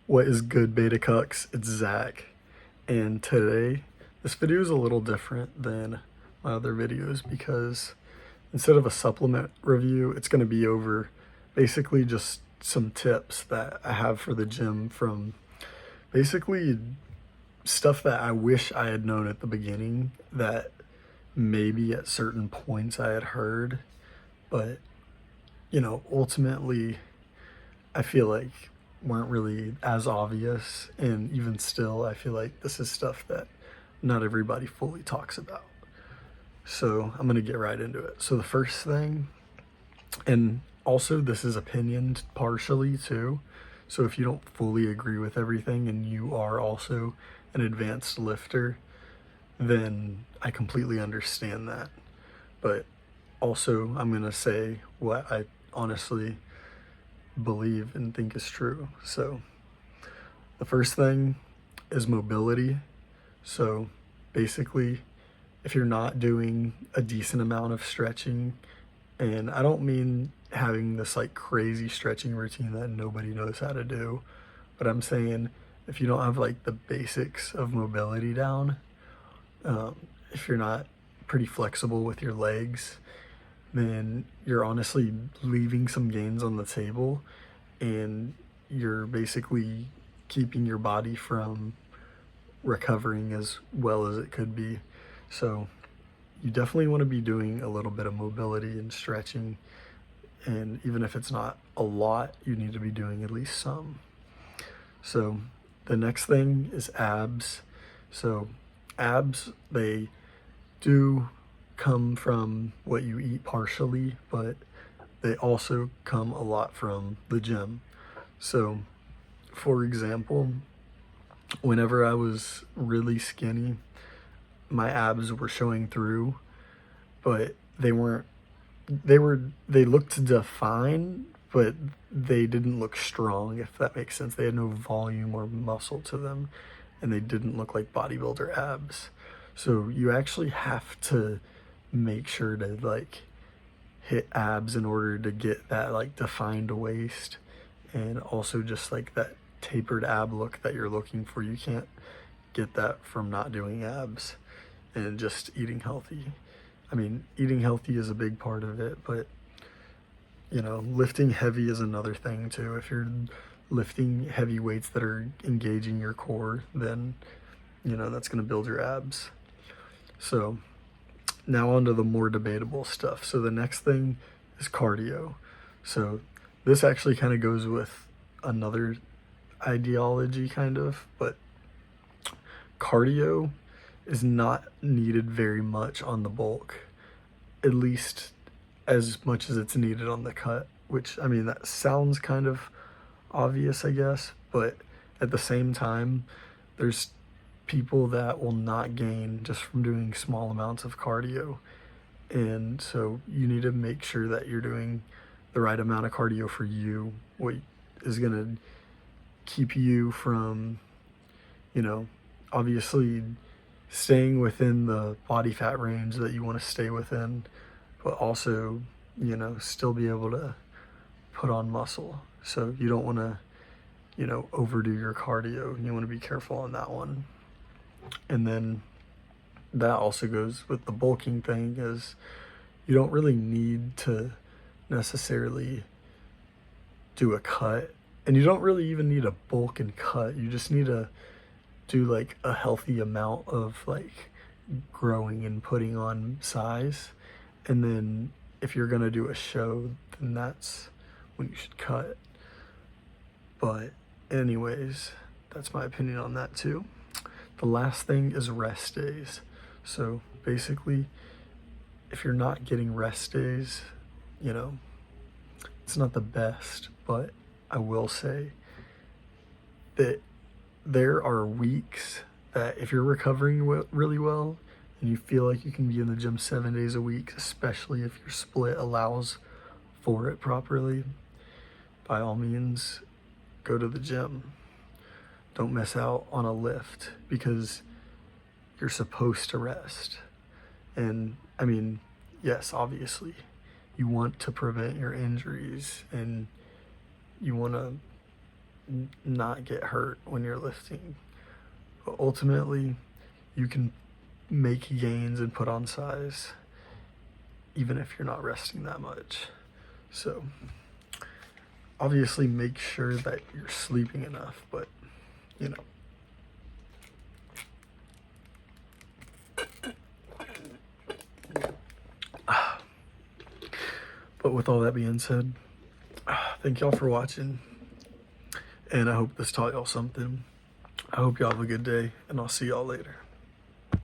What is good, Beta Cucks? It's Zach, and today this video is a little different than my other videos because instead of a supplement review, it's going to be over basically just some tips that I have for the gym from basically stuff that I wish I had known at the beginning that maybe at certain points I had heard, but ultimately I feel like weren't really as obvious. And even still, I feel like this is stuff that not everybody fully talks about. So I'm going to get right into it. So the first thing, and also this is opinion partially too. So if you don't fully agree with everything and you are also an advanced lifter, then I completely understand that. But also, I'm going to say what I honestly believe and think is true. So the first thing is mobility. So basically, if you're not doing a decent amount of stretching, and I don't mean having this like crazy stretching routine that nobody knows how to do, but I'm saying if you don't have like the basics of mobility down, if you're not pretty flexible with your legs, then you're honestly leaving some gains on the table, and you're basically keeping your body from recovering as well as it could be. So you definitely want to be doing a little bit of mobility and stretching, and even if it's not a lot, you need to be doing at least some. So the next thing is abs. So abs, they do come from what you eat partially, but they also come a lot from the gym. So for example, whenever I was really skinny, my abs were showing through, but they looked defined, but they didn't look strong, if that makes sense. They had no volume or muscle to them, and they didn't look like bodybuilder abs. So you actually have to make sure to like hit abs in order to get that like defined waist, and also just like that tapered ab look that you're looking for. You can't get that from not doing abs and just eating healthy. I mean, eating healthy is a big part of it, but lifting heavy is another thing too. If you're lifting heavy weights that are engaging your core, then that's going to build your abs. So now on to the more debatable stuff. So the next thing is cardio. So this actually kind of goes with another ideology kind of, but cardio is not needed very much on the bulk, at least as much as it's needed on the cut, which, I mean, that sounds kind of obvious, I guess, but at the same time, there's people that will not gain just from doing small amounts of cardio. And so you need to make sure that you're doing the right amount of cardio for you, what is going to keep you from, obviously staying within the body fat range that you want to stay within, but also, still be able to put on muscle. So you don't want to, overdo your cardio. You want to be careful on that one. And then that also goes with the bulking thing, is you don't really need to necessarily do a cut, and you don't really even need a bulk and cut. You just need to do like a healthy amount of like growing and putting on size. And then if you're gonna do a show, then that's when you should cut. But anyways, that's my opinion on that too. The last thing is rest days. So basically, if you're not getting rest days, it's not the best, but I will say that there are weeks that if you're recovering really well and you feel like you can be in the gym 7 days a week, especially if your split allows for it properly, by all means, go to the gym. Don't miss out on a lift because you're supposed to rest. And I mean, yes, obviously, you want to prevent your injuries and you want to not get hurt when you're lifting. But ultimately, you can make gains and put on size even if you're not resting that much. So obviously make sure that you're sleeping enough, but you know. But with all that being said, thank y'all for watching, and I hope this taught y'all something. I hope y'all have a good day, and I'll see y'all later.